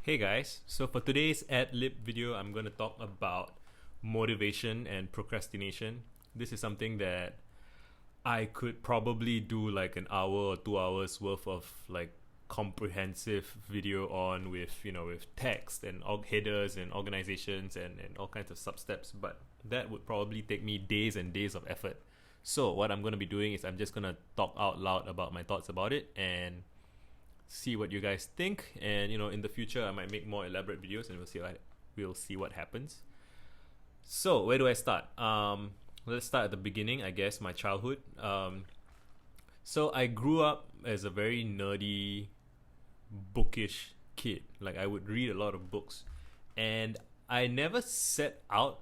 Hey guys, so for today's ad lib video, I'm going to talk about motivation and procrastination. This is something that I could probably do like an hour or 2 hours worth of like comprehensive video on with text and headers and organizations and all kinds of sub steps, but that would probably take me days and days of effort. So what I'm going to be doing is I'm just going to talk out loud about my thoughts about it and see what you guys think. And in the future I might make more elaborate videos and we'll see what happens. So where do I start? Let's start at the beginning, I guess, my childhood. So I grew up as a very nerdy, bookish kid. Like, I would read a lot of books, and I never set out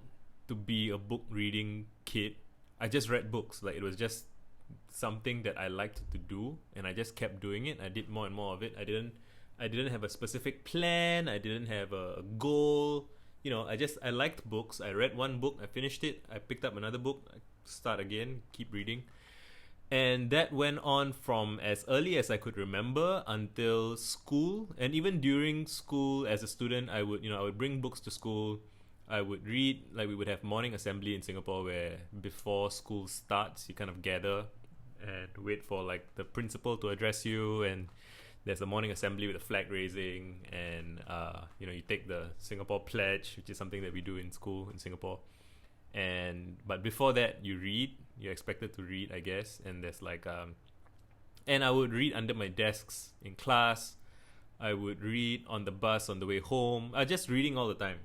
to be a book reading kid. I just read books. Like, it was just something that I liked to do, and I just kept doing it. I did more and more of it. I didn't have a specific plan. I didn't have a goal. I liked books. I read one book, I finished it, I picked up another book, I start again, keep reading. And that went on from as early as I could remember until school. And even during school, as a student, I would bring books to school. I would read. Like, we would have morning assembly in Singapore, where before school starts you kind of gather and wait for like the principal to address you, and there's a morning assembly with a flag raising, and you take the Singapore pledge, which is something that we do in school in Singapore. But before that, you're expected to read, I guess. And there's like and I would read under my desks in class. I would read on the bus on the way home. Just reading all the time.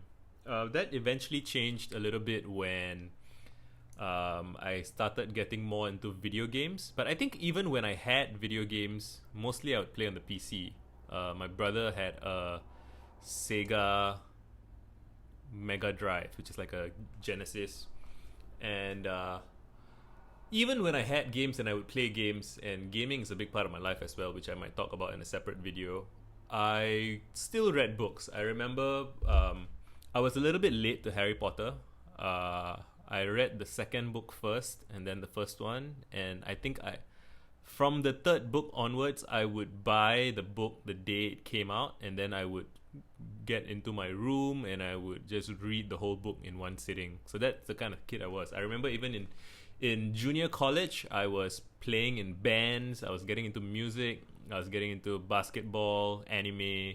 That eventually changed a little bit when I started getting more into video games. But I think even when I had video games, mostly I would play on the PC. My brother had a Sega Mega Drive, which is like a Genesis. And even when I had games and I would play games, and gaming is a big part of my life as well, which I might talk about in a separate video, I still read books. I remember I was a little bit late to Harry Potter. I read the second book first and then the first one. And I think from the third book onwards, I would buy the book the day it came out, and then I would get into my room and I would just read the whole book in one sitting. So that's the kind of kid I was. I remember even in junior college, I was playing in bands, I was getting into music, I was getting into basketball, anime.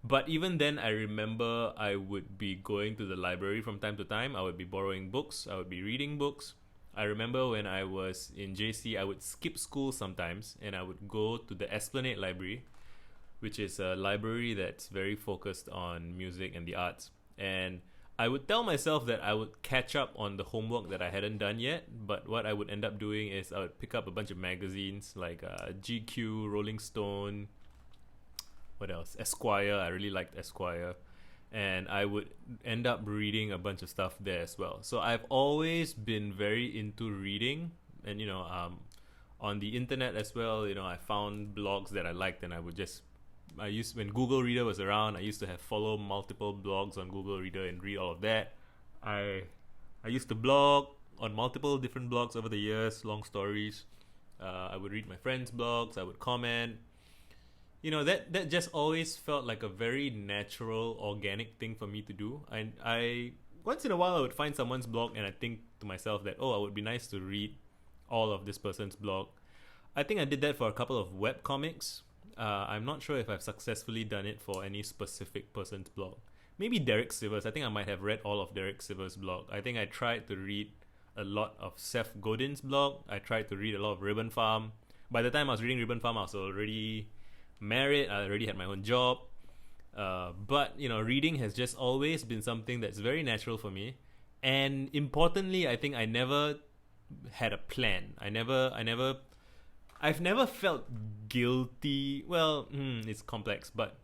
But even then, I remember I would be going to the library from time to time. I would be borrowing books, I would be reading books. I remember when I was in JC, I would skip school sometimes and I would go to the Esplanade Library, which is a library that's very focused on music and the arts. And I would tell myself that I would catch up on the homework that I hadn't done yet, but what I would end up doing is I would pick up a bunch of magazines like GQ, Rolling Stone, what else? Esquire. I really liked Esquire. And I would end up reading a bunch of stuff there as well. So I've always been very into reading. And, on the internet as well, I found blogs that I liked, and when Google Reader was around, I used to follow multiple blogs on Google Reader and read all of that. I used to blog on multiple different blogs over the years, long stories. I would read my friends' blogs, I would comment. That just always felt like a very natural, organic thing for me to do. I once in a while I would find someone's blog and I think to myself that, it would be nice to read all of this person's blog. I think I did that for a couple of web comics. I'm not sure if I've successfully done it for any specific person's blog. Maybe Derek Sivers. I think I might have read all of Derek Sivers' blog. I think I tried to read a lot of Seth Godin's blog. I tried to read a lot of Ribbon Farm. By the time I was reading Ribbon Farm, I was already married. I already had my own job. But reading has just always been something that's very natural for me. And importantly, I think I never had a plan. I've never felt guilty. Well, it's complex, but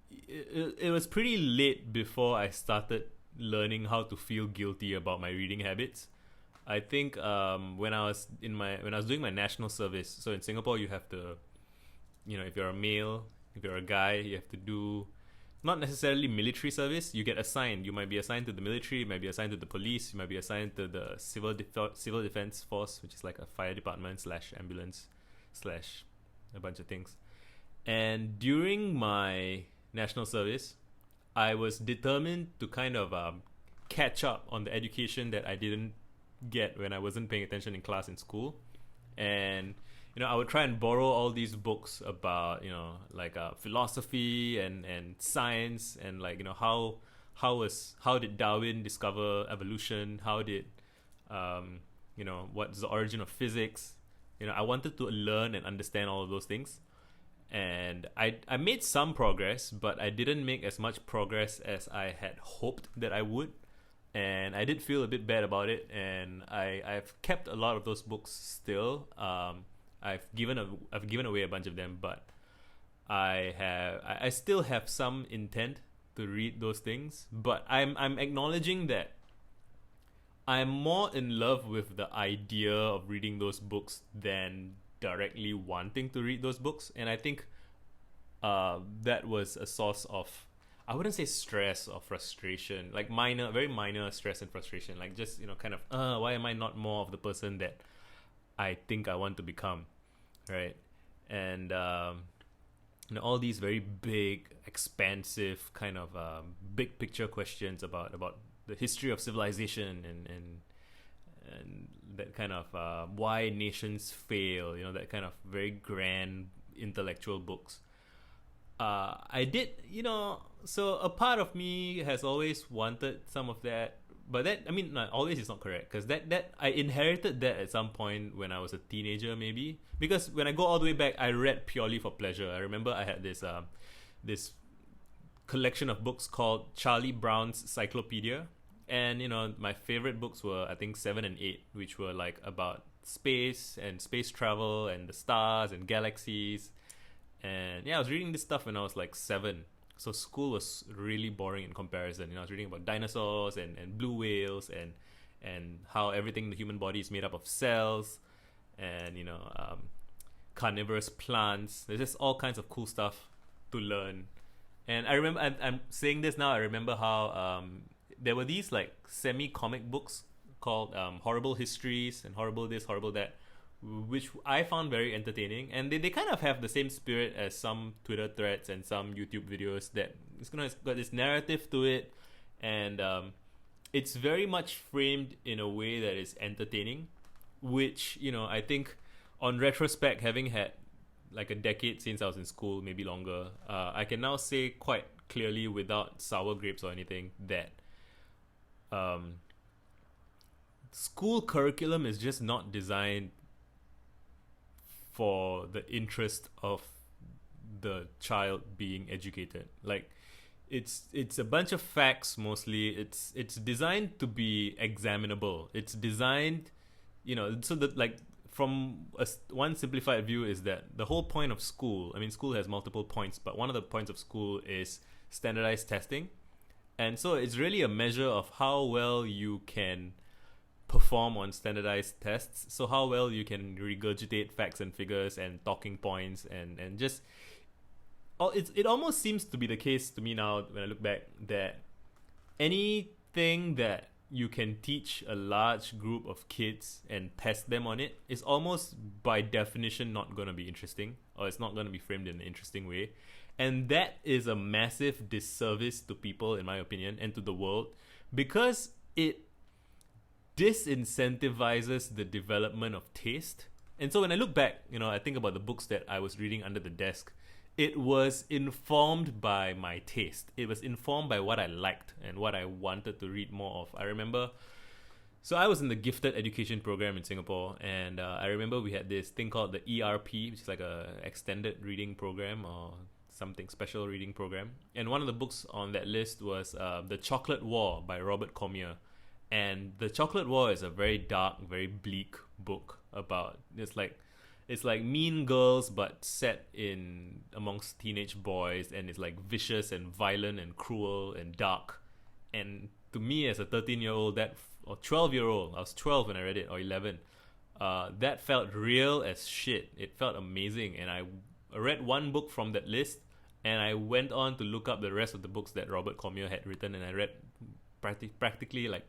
it was pretty late before I started learning how to feel guilty about my reading habits. I think when I was doing my national service. So in Singapore, you have to, if you're a male, if you're a guy, you have to do not necessarily military service. You get assigned. You might be assigned to the military, you might be assigned to the police, you might be assigned to the civil defense force, which is like a fire department / ambulance / a bunch of things. And during my national service, I was determined to kind of catch up on the education that I didn't get when I wasn't paying attention in class in school. And I would try and borrow all these books about like philosophy and science, and like how did Darwin discover evolution? How did what's the origin of physics? I wanted to learn and understand all of those things. And I made some progress, but I didn't make as much progress as I had hoped that I would. And I did feel a bit bad about it, and I've kept a lot of those books still. I've given away a bunch of them, but I still have some intent to read those things. But I'm acknowledging that I'm more in love with the idea of reading those books than directly wanting to read those books. And I think that was a source of, I wouldn't say stress or frustration, like very minor stress and frustration, like just kind of why am I not more of the person that I think I want to become, right? And all these very big, expansive kind of big picture questions about the history of civilization and that kind of why nations fail, that kind of very grand intellectual books. I did, so a part of me has always wanted some of that, but that, I mean, always is not correct, because that I inherited that at some point when I was a teenager, maybe, because when I go all the way back, I read purely for pleasure. I remember I had this collection of books called Charlie Brown's Cyclopedia, and my favorite books were, I think, 7 and 8, which were like about space and space travel and the stars and galaxies. And yeah, I was reading this stuff when I was like 7. So school was really boring in comparison. I was reading about dinosaurs and blue whales and how everything in the human body is made up of cells, and carnivorous plants. There's just all kinds of cool stuff to learn. And I remember, I'm saying this now, I remember how there were these like semi-comic books called Horrible Histories and Horrible This, Horrible That, which I found very entertaining. And they kind of have the same spirit as some Twitter threads and some YouTube videos, that it's got this narrative to it, and it's very much framed in a way that is entertaining, which I think on retrospect, having had like a decade since I was in school, maybe longer, I can now say quite clearly without sour grapes or anything that school curriculum is just not designed for the interest of the child being educated. Like it's a bunch of facts mostly. It's designed to be examinable. It's designed, so that, like, from one simplified view is that the whole point of school, I mean, school has multiple points, but one of the points of school is standardized testing. And so it's really a measure of how well you can perform on standardized tests. So how well you can regurgitate facts and figures and talking points, and just it almost seems to be the case to me now when I look back that anything that you can teach a large group of kids and test them on it is almost by definition not going to be interesting, or it's not going to be framed in an interesting way. And that is a massive disservice to people, in my opinion, and to the world, because it disincentivizes the development of taste. And so when I look back, I think about the books that I was reading under the desk. It was informed by my taste. It was informed by what I liked and what I wanted to read more of. I remember, so I was in the gifted education program in Singapore, and I remember we had this thing called the ERP, which is like a extended reading program or something, special reading program. And one of the books on that list was The Chocolate War by Robert Cormier. And The Chocolate War is a very dark, very bleak book about, it's like Mean Girls but set in amongst teenage boys, and it's like vicious and violent and cruel and dark. And to me as a 13-year-old, or 12-year-old, I was 12 when I read it, or 11, that felt real as shit. It felt amazing. And I read one book from that list, and I went on to look up the rest of the books that Robert Cormier had written, and I read practically like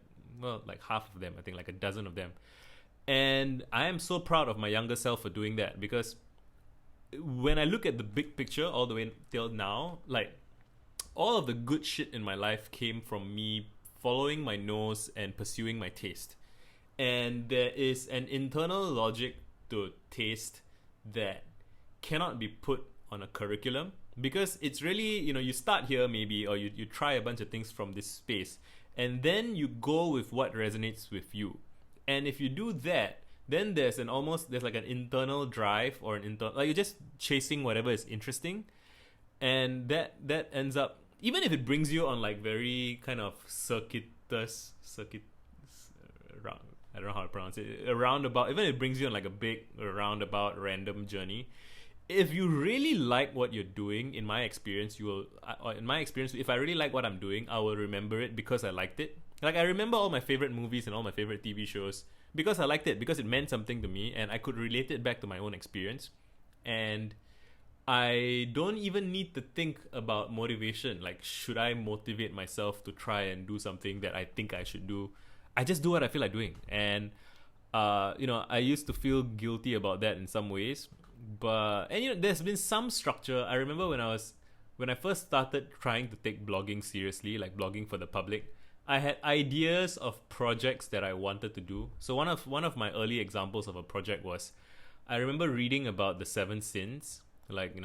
half of them, I think like a dozen of them. And I am so proud of my younger self for doing that, because when I look at the big picture all the way till now, like all of the good shit in my life came from me following my nose and pursuing my taste. And there is an internal logic to taste that cannot be put on a curriculum, because it's really, you start here maybe, or you try a bunch of things from this space, and then you go with what resonates with you. And if you do that, then there's like an internal drive, or like you're just chasing whatever is interesting. And that ends up, even if it brings you on like very kind of I don't know how to pronounce it, a roundabout, even if it brings you on like a big roundabout random journey, if you really like what you're doing, in my experience, if I really like what I'm doing, I will remember it because I liked it. Like, I remember all my favorite movies and all my favorite TV shows because I liked it, because it meant something to me and I could relate it back to my own experience. And I don't even need to think about motivation. Like, should I motivate myself to try and do something that I think I should do? I just do what I feel like doing. And, I used to feel guilty about that in some ways. And there's been some structure. I remember when I first started trying to take blogging seriously, like blogging for the public, I had ideas of projects that I wanted to do. So one of my early examples of a project was, I remember reading about the 7 sins, like,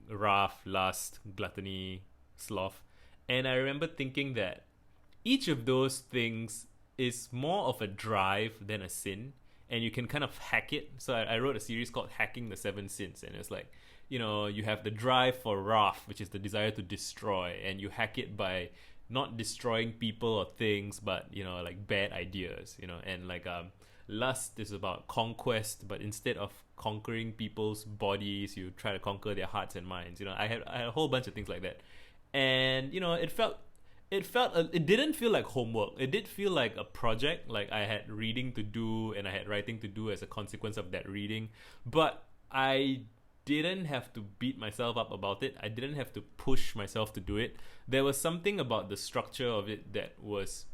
wrath, lust, gluttony, sloth. And I remember thinking that each of those things is more of a drive than a sin, and you can kind of hack it. So I wrote a series called Hacking the 7 Sins, and it's like, you have the drive for wrath, which is the desire to destroy, and you hack it by not destroying people or things, but, like bad ideas, and like lust is about conquest, but instead of conquering people's bodies, you try to conquer their hearts and minds. I had a whole bunch of things like that. And, it didn't feel like homework. It did feel like a project. Like, I had reading to do and I had writing to do as a consequence of that reading. But I didn't have to beat myself up about it. I didn't have to push myself to do it. There was something about the structure of it that was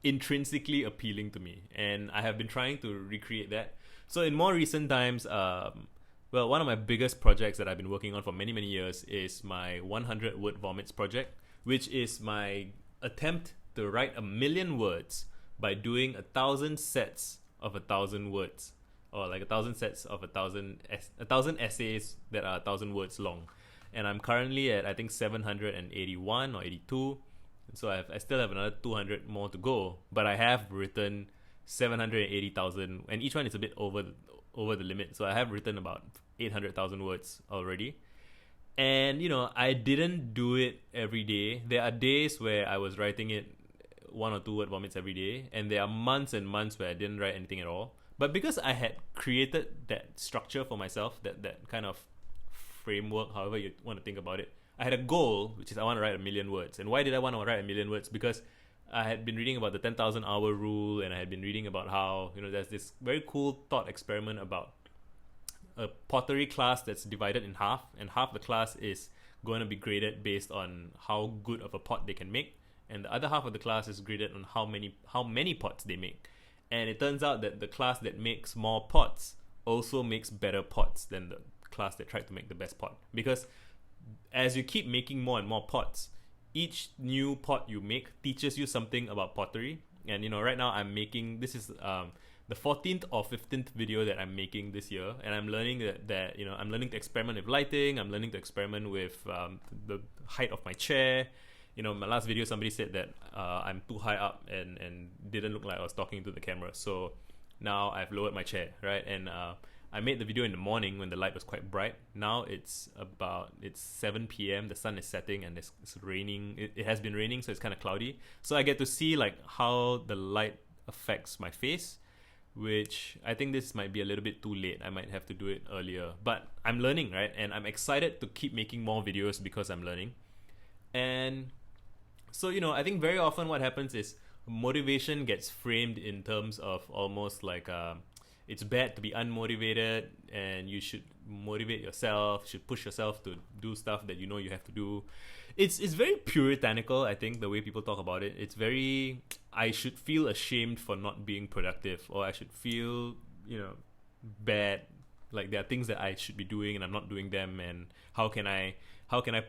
intrinsically appealing to me. And I have been trying to recreate that. So in more recent times, one of my biggest projects that I've been working on for many, many years is my 100 word vomits project, which is my attempt to write 1,000,000 words by doing 1,000 sets of 1,000 words, or like 1,000 sets of 1,000 essays that are 1,000 words long. And I'm currently at, I think, 781 or 82. So I still have another 200 more to go, but I have written 780,000, and each one is a bit over the limit. So I have written about 800,000 words already. And, I didn't do it every day. There are days where I was writing it 1 or 2 word vomits every day. And there are months and months where I didn't write anything at all. But because I had created that structure for myself, that kind of framework, however you want to think about it, I had a goal, which is I want to write 1,000,000 words. And why did I want to write 1,000,000 words? Because I had been reading about the 10,000 hour rule, and I had been reading about how, there's this very cool thought experiment about a pottery class that's divided in half, and half the class is going to be graded based on how good of a pot they can make, and the other half of the class is graded on how many pots they make. And it turns out that the class that makes more pots also makes better pots than the class that tried to make the best pot, because as you keep making more and more pots, each new pot you make teaches you something about pottery. And right now I'm making, this is the 14th or 15th video that I'm making this year, and I'm learning that I'm learning to experiment with lighting. I'm learning to experiment with the height of my chair. My last video, somebody said that I'm too high up and didn't look like I was talking to the camera. So now I've lowered my chair, right? And I made the video in the morning when the light was quite bright. Now it's 7 p.m. The sun is setting and it's raining. It has been raining, so it's kind of cloudy. So I get to see like how the light affects my face, which I think this might be a little bit too late. I might have to do it earlier. But I'm learning, right? And I'm excited to keep making more videos because I'm learning. And so, I think very often what happens is motivation gets framed in terms of almost like it's bad to be unmotivated, and you should motivate yourself, should push yourself to do stuff that you have to do. It's very puritanical, I think, the way people talk about it. It's very, I should feel ashamed for not being productive, or I should feel, bad, Like there are things that I should be doing and I'm not doing them, and how can I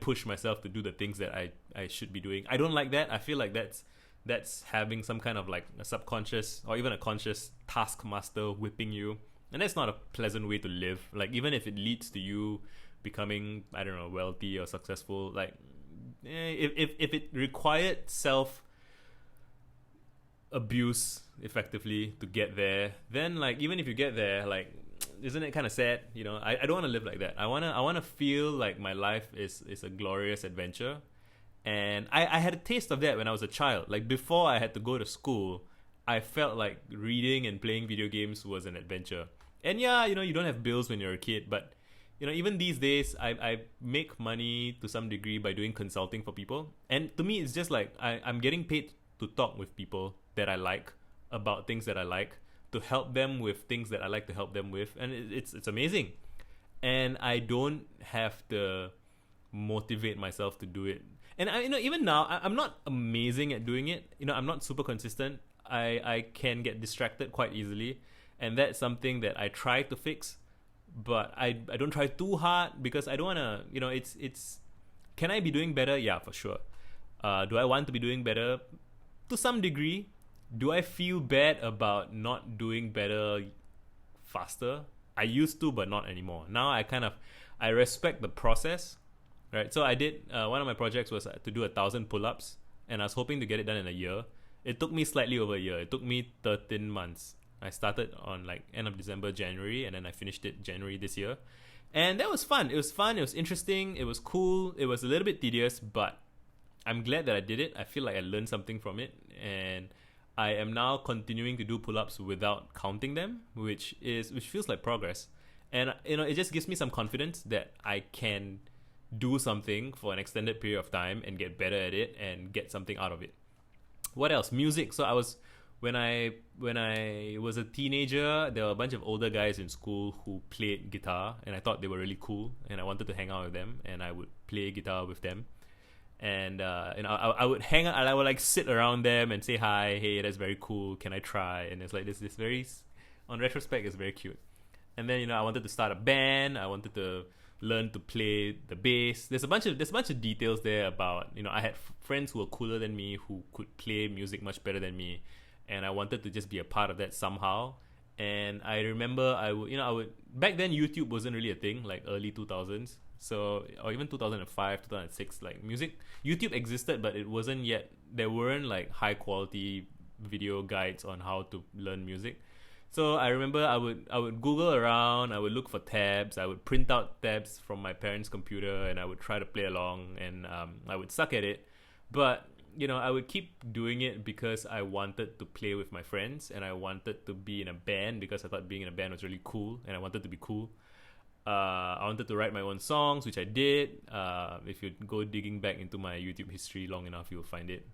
push myself to do the things that I should be doing. I don't like that. I feel like that's having some kind of like a subconscious or even a conscious taskmaster whipping you, and that's not a pleasant way to live. Like even if it leads to you becoming, I don't know, wealthy or successful, like if it required self abuse effectively to get there, then like even if you get there, like isn't it kind of sad? I don't want to live like that. I wanna feel like my life is a glorious adventure. And I had a taste of that when I was a child. Like before I had to go to school, I felt like reading and playing video games was an adventure. And yeah, you don't have bills when you're a kid, but even these days I make money to some degree by doing consulting for people. And to me it's just like I'm getting paid to talk with people that I like about things that I like, to help them with things that I like to help them with, and it's amazing. And I don't have to motivate myself to do it. And even now I'm not amazing at doing it. I'm not super consistent. I can get distracted quite easily, and that's something that I try to fix. But I don't try too hard because I don't want to. It's can I be doing better? Yeah, for sure. Do I want to be doing better? To some degree. Do I feel bad about not doing better faster? I used to, but not anymore. Now I respect the process, right? So I did, one of my projects was to do 1,000 pull-ups, and I was hoping to get it done in a year. It took me slightly over a year. It took me 13 months. I started on like end of December, January, and then I finished it January this year. And that was fun. It was interesting. It was cool. It was a little bit tedious, but I'm glad that I did it. I feel like I learned something from it, and I am now continuing to do pull-ups without counting them, which feels like progress. And it just gives me some confidence that I can do something for an extended period of time and get better at it and get something out of it. What else? Music. So when I was a teenager, there were a bunch of older guys in school who played guitar, and I thought they were really cool, and I wanted to hang out with them, and I would play guitar with them. And I would hang out, and I would like sit around them and say hi, hey, that's very cool, can I try? And it's like this very, on retrospect, it's very cute. And then I wanted to start a band. I wanted to learn to play the bass. There's a bunch of details there about I had friends who were cooler than me, who could play music much better than me, and I wanted to just be a part of that somehow. And I remember I would back then YouTube wasn't really a thing, like early 2000s. So, or even 2005, 2006, like YouTube existed, but it wasn't yet, there weren't like high quality video guides on how to learn music. So I remember I would Google around, I would look for tabs, I would print out tabs from my parents' computer, and I would try to play along, and I would suck at it. But, I would keep doing it because I wanted to play with my friends, and I wanted to be in a band because I thought being in a band was really cool, and I wanted to be cool. I wanted to write my own songs, which I did. If you go digging back into my YouTube history long enough, you'll find it.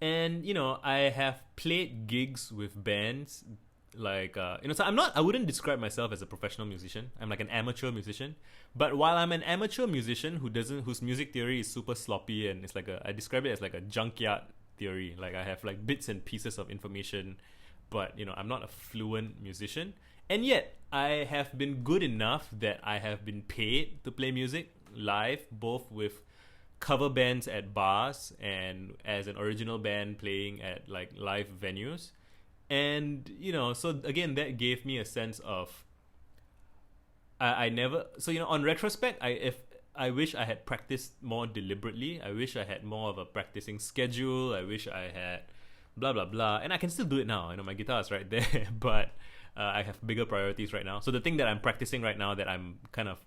And I have played gigs with bands, like so I wouldn't describe myself as a professional musician. I'm like an amateur musician. But while I'm an amateur musician whose music theory is super sloppy, and it's like I describe it as like a junkyard theory. Like I have like bits and pieces of information, but I'm not a fluent musician. And yet, I have been good enough that I have been paid to play music live, both with cover bands at bars and as an original band playing at like live venues. And, so again, that gave me a sense of, on retrospect, I wish I had practiced more deliberately. I wish I had more of a practicing schedule. I wish I had blah, blah, blah. And I can still do it now. My guitar is right there, but I have bigger priorities right now. So the thing that I'm practicing right now that I'm kind of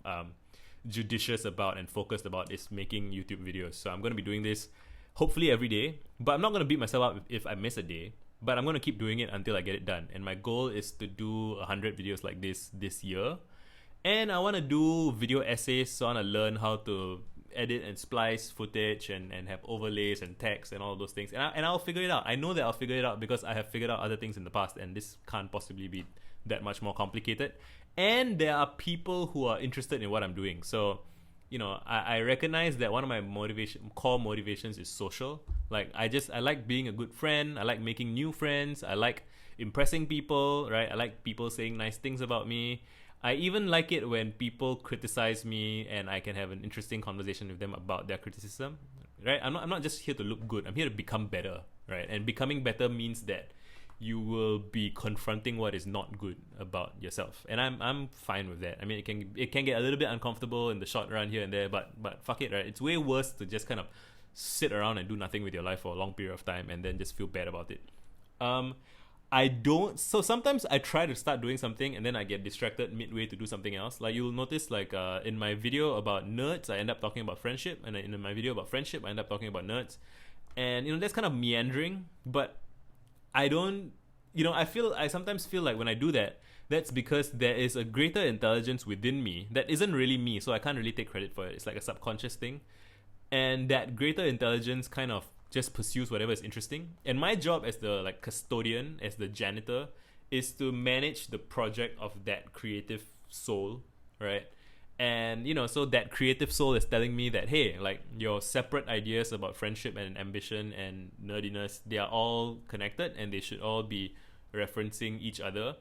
judicious about and focused about is making YouTube videos. So I'm going to be doing this hopefully every day, but I'm not going to beat myself up if I miss a day, but I'm going to keep doing it until I get it done. And my goal is to do 100 videos like this year. And I want to do video essays, so I want to learn how to edit and splice footage and have overlays and text and all those things. And I'll figure it out. I know that I'll figure it out because I have figured out other things in the past, and this can't possibly be that much more complicated. And there are people who are interested in what I'm doing. So, I recognize that one of my core motivations is social. Like I like being a good friend. I like making new friends. I like impressing people, right? I like people saying nice things about me. I even like it when people criticize me and I can have an interesting conversation with them about their criticism, right? I'm not just here to look good. I'm here to become better, right? And becoming better means that you will be confronting what is not good about yourself, and I'm fine with that. I mean, it can get a little bit uncomfortable in the short run here and there, but fuck it, right? It's way worse to just kind of sit around and do nothing with your life for a long period of time and then just feel bad about it. I don't. So sometimes I try to start doing something and then I get distracted midway to do something else. Like you'll notice, like in my video about nerds, I end up talking about friendship, and in my video about friendship, I end up talking about nerds, and that's kind of meandering. But I don't. I sometimes feel like when I do that, that's because there is a greater intelligence within me that isn't really me, so I can't really take credit for it. It's like a subconscious thing, and that greater intelligence kind of just pursues whatever is interesting. And my job as the custodian, as the janitor, is to manage the project of that creative soul, right? And so that creative soul is telling me that, hey, like your separate ideas about friendship and ambition and nerdiness, they are all connected and they should all be referencing each other.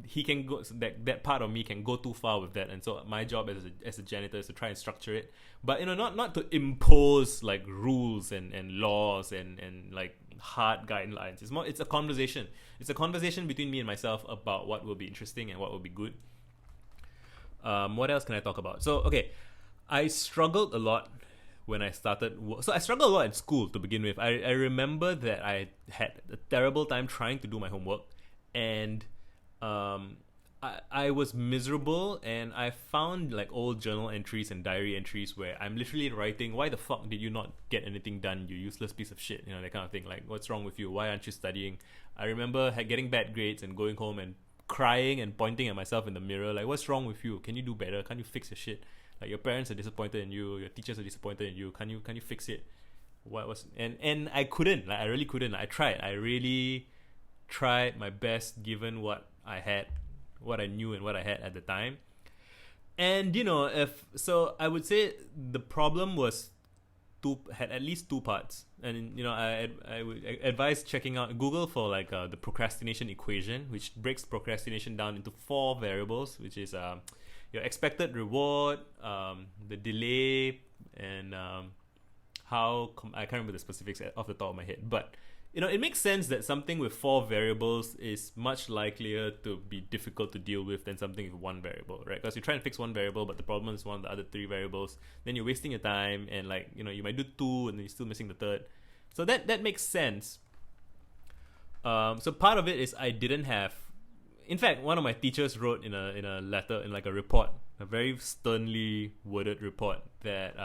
He can go, so that part of me can go too far with that, and so my job as a janitor is to try and structure it, but not to impose like rules and laws and like hard guidelines. It's a conversation. It's a conversation between me and myself about what will be interesting and what will be good. What else can I talk about? So okay, I struggled a lot when I started so I struggled a lot in school to begin with. I remember that I had a terrible time trying to do my homework, and I was miserable, and I found like old journal entries and diary entries where I'm literally writing, why the fuck did you not get anything done, you useless piece of shit, that kind of thing. Like, what's wrong with you? Why aren't you studying? I remember getting bad grades and going home and crying and pointing at myself in the mirror, like, what's wrong with you? Can you do better? Can't you fix your shit? Like, your parents are disappointed in you, your teachers are disappointed in you. Can you fix it? And I couldn't. Like, I really couldn't. I tried. I really tried my best given what I had, what I knew and what I had at the time. And I would say the problem had at least two parts. And I would advise checking out Google for like the procrastination equation, which breaks procrastination down into 4 variables, which is your expected reward, the delay, and I can't remember the specifics off the top of my head, but it makes sense that something with 4 variables is much likelier to be difficult to deal with than something with 1 variable, right? Because you try and fix 1 variable, but the problem is one of the other 3 variables. Then you're wasting your time, and you might do 2, and then you're still missing the 3rd. So that makes sense. So part of it is I didn't have. In fact, one of my teachers wrote in a letter, in like a report, a very sternly worded report, that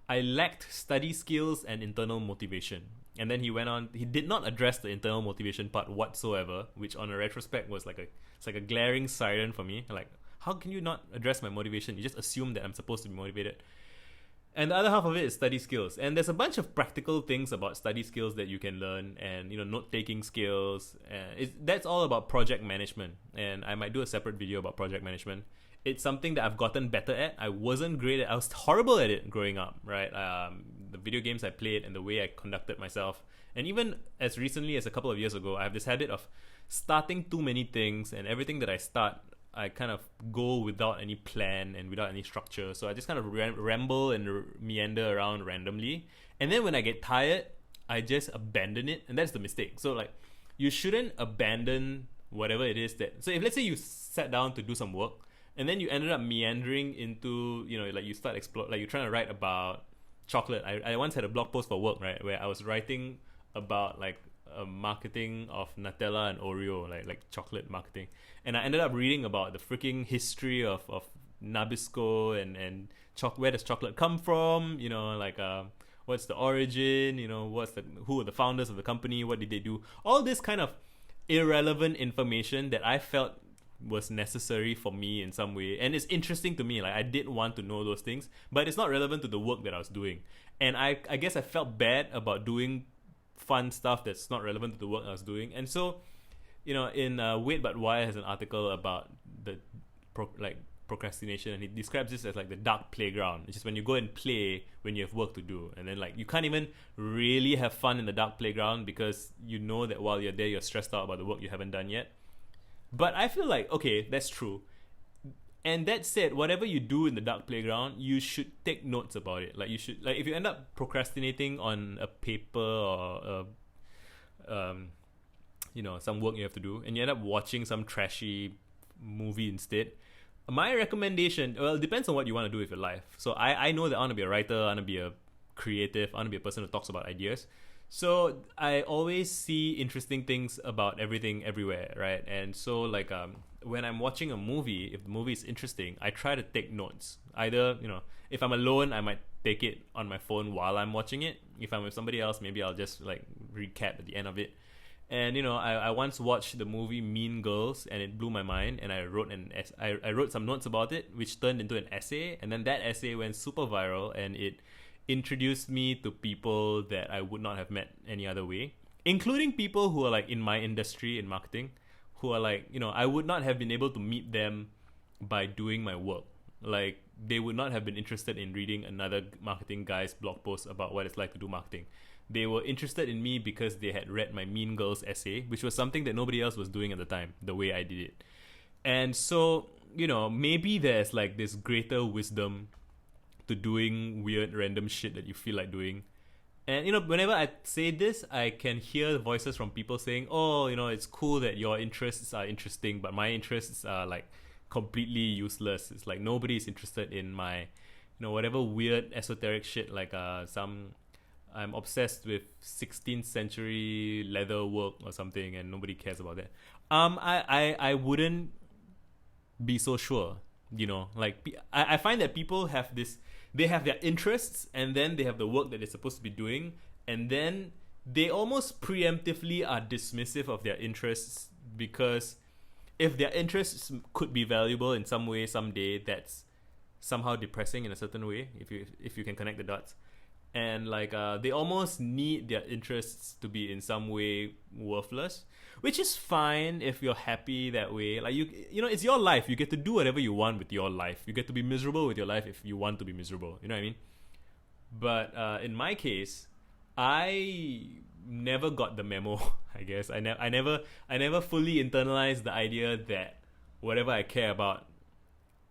I lacked study skills and internal motivation. And then he went on. He did not address the internal motivation part whatsoever, which on a retrospect was it's like a glaring siren for me. Like, how can you not address my motivation? You just assume that I'm supposed to be motivated. And the other half of it is study skills. And there's a bunch of practical things about study skills that you can learn, and note-taking skills. That's all about project management. And I might do a separate video about project management. It's something that I've gotten better at. I wasn't great at. I was horrible at it growing up, right? The video games I played and the way I conducted myself. And even as recently as a couple of years ago, I have this habit of starting too many things, and everything that I start, I kind of go without any plan and without any structure. So I just kind of ramble and meander around randomly. And then when I get tired, I just abandon it. And that's the mistake. So like, you shouldn't abandon whatever it is that... So if let's say you sat down to do some work, and then you ended up meandering into, like you start explore, like you're trying to write about chocolate. I once had a blog post for work, right, where I was writing about like marketing of Nutella and Oreo, like chocolate marketing, and I ended up reading about the freaking history of Nabisco and where does chocolate come from, what's the origin, who are the founders of the company, what did they do, all this kind of irrelevant information that I felt was necessary for me in some way, and it's interesting to me. Like, I did want to know those things, but it's not relevant to the work that I was doing. And I guess I felt bad about doing fun stuff that's not relevant to the work I was doing. And so, in Wait But Why has an article about procrastination, and he describes this as like the dark playground, which is when you go and play when you have work to do, and then like you can't even really have fun in the dark playground because you know that while you're there you're stressed out about the work you haven't done yet. But I feel like, okay, that's true. And that said, whatever you do in the dark playground, you should take notes about it. Like you should, like if you end up procrastinating on a paper or some work you have to do, and you end up watching some trashy movie instead, my recommendation, well, it depends on what you want to do with your life. So I know that I want to be a writer, I want to be a creative, I want to be a person who talks about ideas. So I always see interesting things about everything everywhere, right? And so like when I'm watching a movie, if the movie is interesting, I try to take notes. Either, if I'm alone, I might take it on my phone while I'm watching it. If I'm with somebody else, maybe I'll just like recap at the end of it. And I once watched the movie Mean Girls, and it blew my mind, and I wrote some notes about it, which turned into an essay, and then that essay went super viral, and it introduced me to people that I would not have met any other way, including people who are like in my industry in marketing, who are like, I would not have been able to meet them by doing my work. Like they would not have been interested in reading another marketing guy's blog post about what it's like to do marketing. They were interested in me because they had read my Mean Girls essay, which was something that nobody else was doing at the time, the way I did it. And so, maybe there's like this greater wisdom to doing weird random shit that you feel like doing. And whenever I say this, I can hear voices from people saying, oh, it's cool that your interests are interesting, but my interests are like completely useless. It's like nobody is interested in my whatever weird esoteric shit, like I'm obsessed with 16th century leather work or something, and nobody cares about that. I wouldn't be so sure. Like I find that people have this. They have their interests, and then they have the work that they're supposed to be doing, and then they almost preemptively are dismissive of their interests, because if their interests could be valuable in some way someday, that's somehow depressing in a certain way, if you can connect the dots. And like they almost need their interests to be in some way worthless, which is fine if you're happy that way. Like it's your life. You get to do whatever you want with your life. You get to be miserable with your life if you want to be miserable. You know what I mean? But in my case, I never got the memo. I guess I never fully internalized the idea that whatever I care about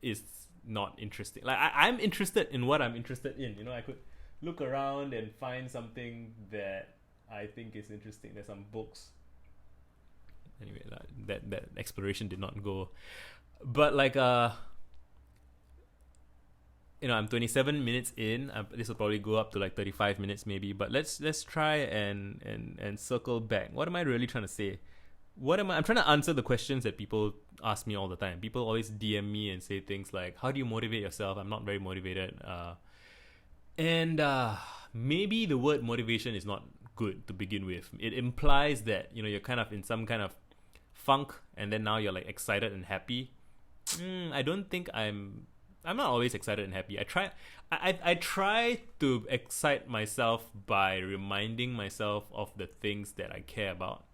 is not interesting. Like I'm interested in what I'm interested in. I could look around and find something that I think is interesting. There's some books. Anyway, that exploration did not go. But like I'm 27 minutes in. This will probably go up to like 35 minutes maybe. But let's try and circle back. What am I really trying to say? I'm trying to answer the questions that people ask me all the time. People always DM me and say things like, "How do you motivate yourself?" I'm not very motivated. And maybe the word motivation is not good to begin with. It implies that you're kind of in some kind of funk, and then now you're like excited and happy. I don't think I'm not always excited and happy. I try to excite myself by reminding myself of the things that I care about.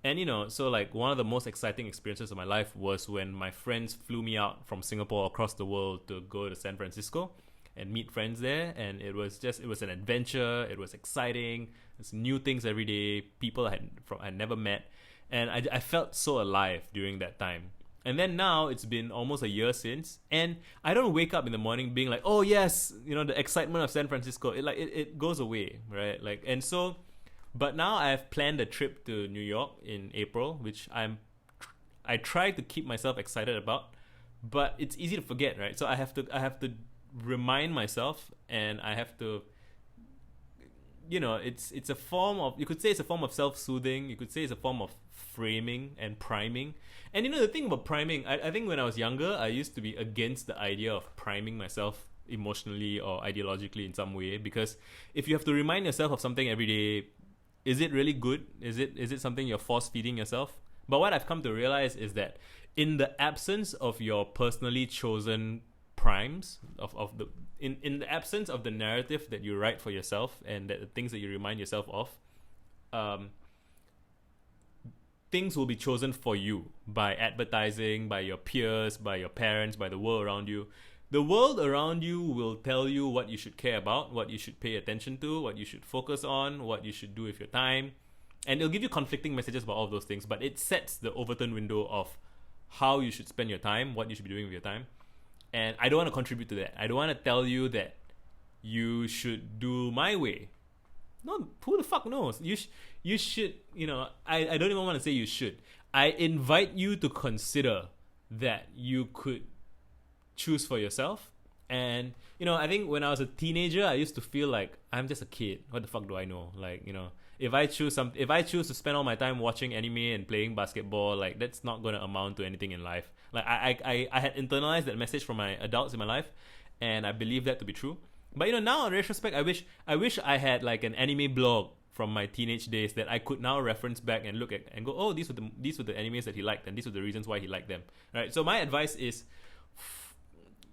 And so like one of the most exciting experiences of my life was when my friends flew me out from Singapore across the world to go to San Francisco and meet friends there. And it was an adventure. It was exciting. There's new things every day, people I had never met, and I felt so alive during that time. And then now it's been almost a year since, and I don't wake up in the morning being like, oh yes, the excitement of San Francisco, it goes away, right? Like, and so, but now I've planned a trip to New York in April, which I try to keep myself excited about, but it's easy to forget, right? So I have to remind myself, and I have to, it's a form of, you could say it's a form of self-soothing, you could say it's a form of framing and priming. And the thing about priming, I think when I was younger, I used to be against the idea of priming myself emotionally or ideologically in some way, because if you have to remind yourself of something every day, is it really good? Is it something you're force-feeding yourself? But what I've come to realize is that in the absence of your personally chosen primes, in the absence of the narrative that you write for yourself and the things that you remind yourself of, things will be chosen for you by advertising, by your peers, by your parents, by the world around you. The world around you will tell you what you should care about, what you should pay attention to, what you should focus on, what you should do with your time. And it'll give you conflicting messages about all of those things, but it sets the Overton window of how you should spend your time, what you should be doing with your time. And I don't want to contribute to that. I don't want to tell you that you should do my way. No, who the fuck knows? You should, I don't even want to say you should. I invite you to consider that you could choose for yourself. And, I think when I was a teenager, I used to feel like I'm just a kid. What the fuck do I know? Like, if I choose to spend all my time watching anime and playing basketball, like that's not going to amount to anything in life. Like I had internalized that message from my adults in my life, and I believe that to be true. But now in retrospect, I wish I had like an anime blog from my teenage days that I could now reference back and look at and go, oh, these were the animes that he liked, and these were the reasons why he liked them. Right? So my advice is,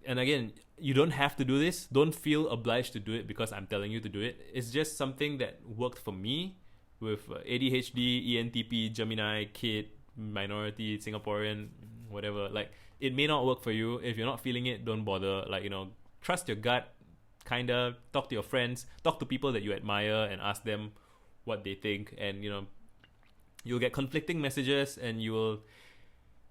and again, you don't have to do this. Don't feel obliged to do it because I'm telling you to do it. It's just something that worked for me with ADHD, ENTP, Gemini, kid, minority, Singaporean, whatever. Like, it may not work for you. If you're not feeling it, don't bother. Like, trust your gut. Kinda talk to your friends, talk to people that you admire, and ask them what they think. And you'll get conflicting messages, and you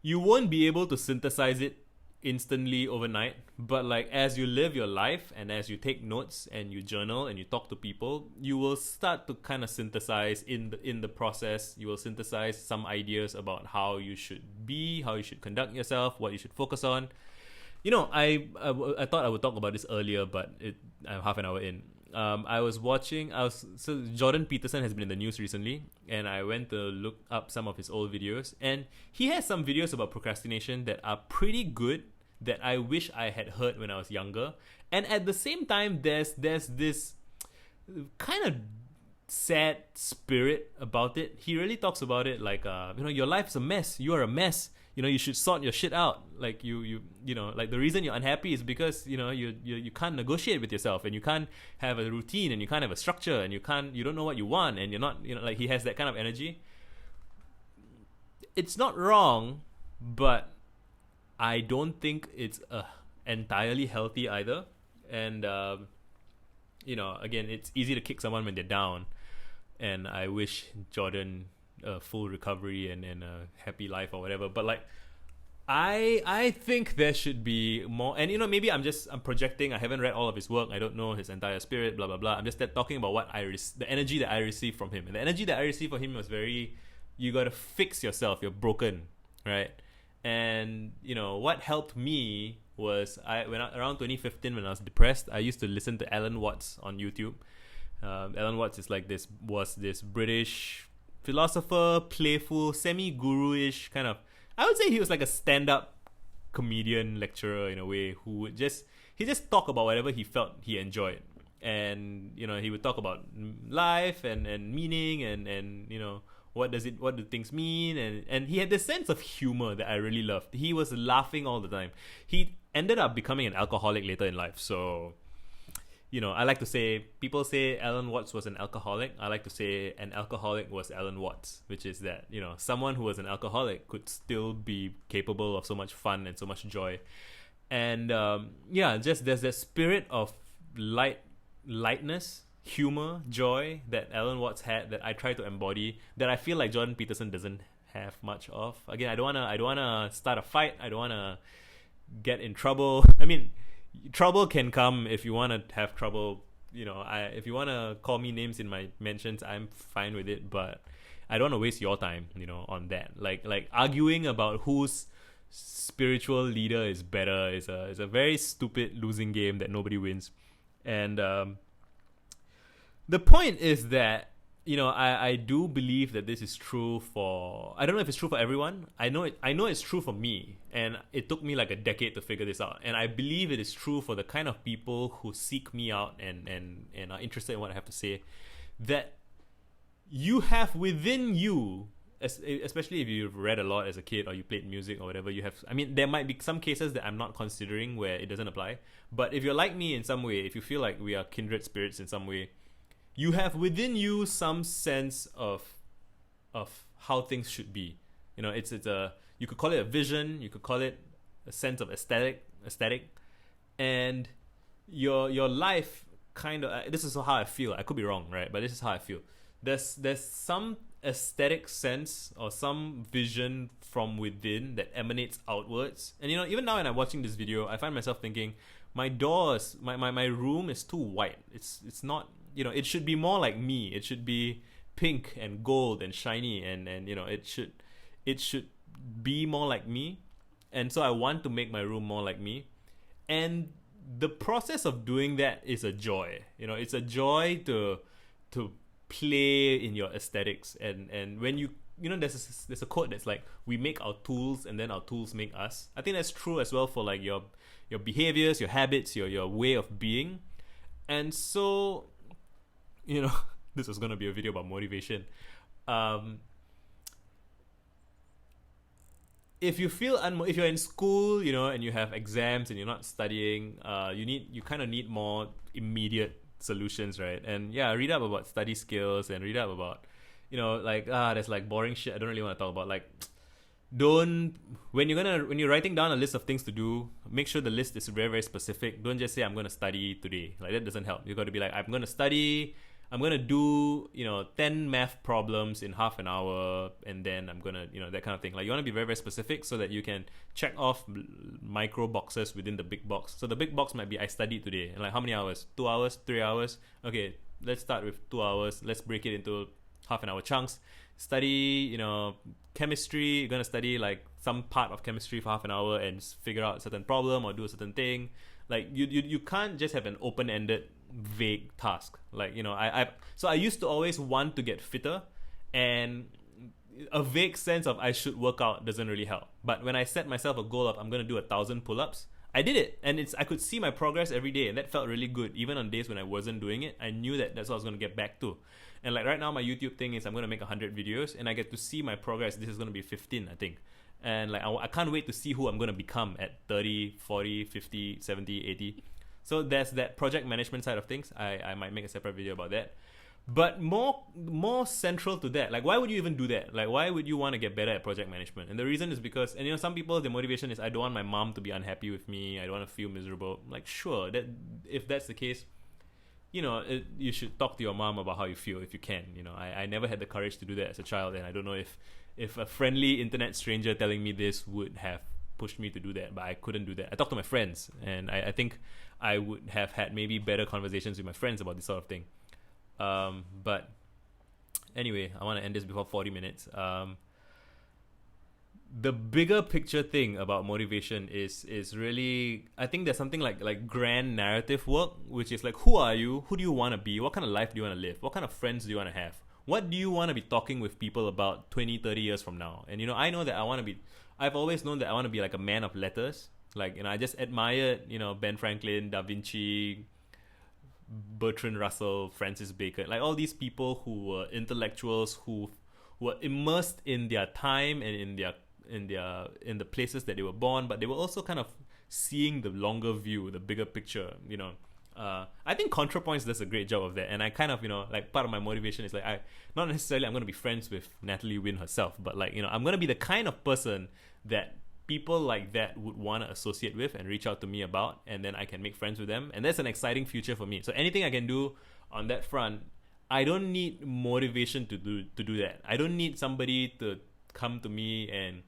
won't be able to synthesize it instantly overnight. But like as you live your life, and as you take notes, and you journal, and you talk to people, you will start to kind of synthesize in the process. You will synthesize some ideas about how you should be, how you should conduct yourself, what you should focus on. I thought I would talk about this earlier, but I'm half an hour in. So Jordan Peterson has been in the news recently, and I went to look up some of his old videos, and he has some videos about procrastination that are pretty good that I wish I had heard when I was younger. And at the same time, there's this kind of sad spirit about it. He really talks about it like, your life is a mess. You are a mess. You should sort your shit out. Like like the reason you're unhappy is because you can't negotiate with yourself, and you can't have a routine, and you can't have a structure, and you don't know what you want, and you're not like he has that kind of energy. It's not wrong, but I don't think it's entirely healthy either. And again, it's easy to kick someone when they're down, and I wish Jordan a full recovery and a happy life or whatever. But like I think there should be more. And maybe I'm projecting. I haven't read all of his work. I don't know his entire spirit, blah blah blah. I'm just talking about what the energy that I received from him. And the energy that I received from him was very, you gotta fix yourself, you're broken, right? And what helped me was around 2015, when I was depressed, I used to listen to Alan Watts on YouTube. Alan Watts is was this British philosopher, playful, semi-guru-ish kind of. I would say he was like a stand-up comedian lecturer in a way, who would just talk about whatever he felt he enjoyed. And he would talk about life and meaning and what do things mean, and he had this sense of humor that I really loved. He was laughing all the time. He ended up becoming an alcoholic later in life, so I like to say, people say Alan Watts was an alcoholic. I like to say an alcoholic was Alan Watts, which is that, someone who was an alcoholic could still be capable of so much fun and so much joy. And just there's that spirit of lightness, humor, joy that Alan Watts had that I try to embody, that I feel like Jordan Peterson doesn't have much of. Again, I don't wanna start a fight. I don't wanna get in trouble. I mean, trouble can come if you want to have trouble. If you want to call me names in my mentions, I'm fine with it, but I don't want to waste your time on that. Like arguing about whose spiritual leader is better is a very stupid losing game that nobody wins. And the point is that I do believe that this is true for, I don't know if it's true for everyone. I know it's true for me, and it took me like a decade to figure this out. And I believe it is true for the kind of people who seek me out and are interested in what I have to say, that you have within you, especially if you've read a lot as a kid or you played music or whatever, there might be some cases that I'm not considering where it doesn't apply. But if you're like me in some way, if you feel like we are kindred spirits in some way, you have within you some sense of how things should be. You know, it's a, you could call it a vision, you could call it a sense of aesthetic, and your life kind of, this is how I feel. I could be wrong, right? But this is how I feel. There's some aesthetic sense or some vision from within that emanates outwards. And you know, even now when I'm watching this video, I find myself thinking, my doors, my room is too white. It's not, you know, it should be more like me. It should be pink and gold and shiny, and you know, it should be more like me. And so I want to make my room more like me. And the process of doing that is a joy. You know, it's a joy to play in your aesthetics. And when you know, there's a quote that's like, we make our tools and then our tools make us. I think that's true as well for like your behaviors, your habits, your way of being. And so, you know, this was going to be a video about motivation. If you feel if you're in school, you know, and you have exams and you're not studying, you kind of need more immediate solutions, right? And yeah, read up about study skills and read up about, you know, like there's like boring shit I don't really want to talk about. Like, when you're writing down a list of things to do, make sure the list is very, very specific. Don't just say I'm going to study today. Like, that doesn't help. You got to be like, I'm going to study, I'm going to do, you know, 10 math problems in half an hour, and then I'm going to, you know, that kind of thing. Like, you want to be very, very specific so that you can check off micro boxes within the big box. So the big box might be, I studied today. And like, how many hours? 2 hours? 3 hours? Okay, let's start with 2 hours. Let's break it into half an hour chunks. Study, you know, chemistry. You're going to study like some part of chemistry for half an hour and figure out a certain problem or do a certain thing. Like, you can't just have an open-ended vague task. Like, you know, I used to always want to get fitter, and a vague sense of I should work out doesn't really help. But when I set myself a goal of I'm going to do 1,000 pull-ups, I did it, and I could see my progress every day, and that felt really good. Even on days when I wasn't doing it, I knew that that's what I was going to get back to. And like right now, my YouTube thing is I'm going to make 100 videos, and I get to see my progress. This is going to be 15, I think. And like I can't wait to see who I'm going to become at 30, 40, 50, 70, 80. So there's that project management side of things. I might make a separate video about that. But more central to that, like, why would you even do that? Like, why would you want to get better at project management? And the reason is because, and you know, some people, the motivation is, I don't want my mom to be unhappy with me. I don't want to feel miserable. Like, sure, that if that's the case, you know, you should talk to your mom about how you feel if you can. You know, I never had the courage to do that as a child, and I don't know if a friendly internet stranger telling me this would have pushed me to do that, but I couldn't do that. I talked to my friends, and I think I would have had maybe better conversations with my friends about this sort of thing. But anyway, I want to end this before 40 minutes. The bigger picture thing about motivation is really, I think there's something like grand narrative work, which is like, who are you? Who do you want to be? What kind of life do you want to live? What kind of friends do you want to have? What do you want to be talking with people about 20, 30 years from now? And, you know, I know that I've always known that I want to be like a man of letters. Like, you know, I just admired, you know, Ben Franklin, Da Vinci, Bertrand Russell, Francis Bacon, like all these people who were intellectuals who were immersed in their time and in the places that they were born, but they were also kind of seeing the longer view, the bigger picture, you know. I think ContraPoints does a great job of that, and I kind of, you know, like, part of my motivation is like, not necessarily I'm going to be friends with Natalie Wynn herself, but like, you know, I'm going to be the kind of person that people like that would want to associate with and reach out to me about, and then I can make friends with them, and that's an exciting future for me. So anything I can do on that front, I don't need motivation to do that. I don't need somebody to come to me and,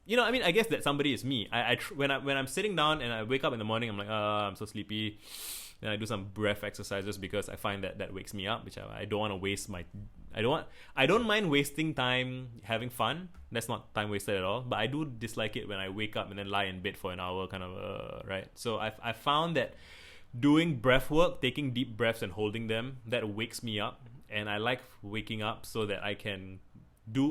you know, I mean, I guess that somebody is me. When I'm sitting down and I wake up in the morning, I'm like, I'm so sleepy. Then I do some breath exercises because I find that wakes me up, which I don't want to waste I don't mind wasting time having fun. That's not time wasted at all. But I do dislike it when I wake up and then lie in bed for an hour, kind of, right? So I found that doing breath work, taking deep breaths and holding them, that wakes me up. And I like waking up so that I can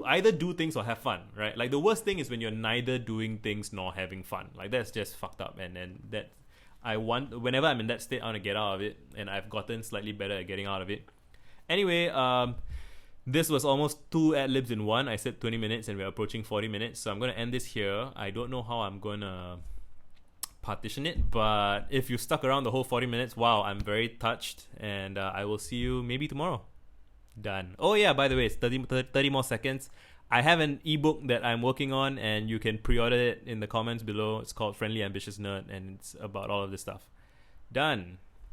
either do things or have fun, right? Like, the worst thing is when you're neither doing things nor having fun. Like, that's just fucked up. And then whenever I'm in that state, I want to get out of it, and I've gotten slightly better at getting out of it. Anyway, this was almost 2 ad-libs in one. I said 20 minutes and we're approaching 40 minutes, so I'm going to end this here. I don't know how I'm going to partition it, but if you stuck around the whole 40 minutes, wow, I'm very touched, and I will see you maybe tomorrow. Done. Oh yeah, by the way, it's 30 more seconds. I have an ebook that I'm working on, and you can pre-order it in the comments below. It's called Friendly Ambitious Nerd, and it's about all of this stuff. Done.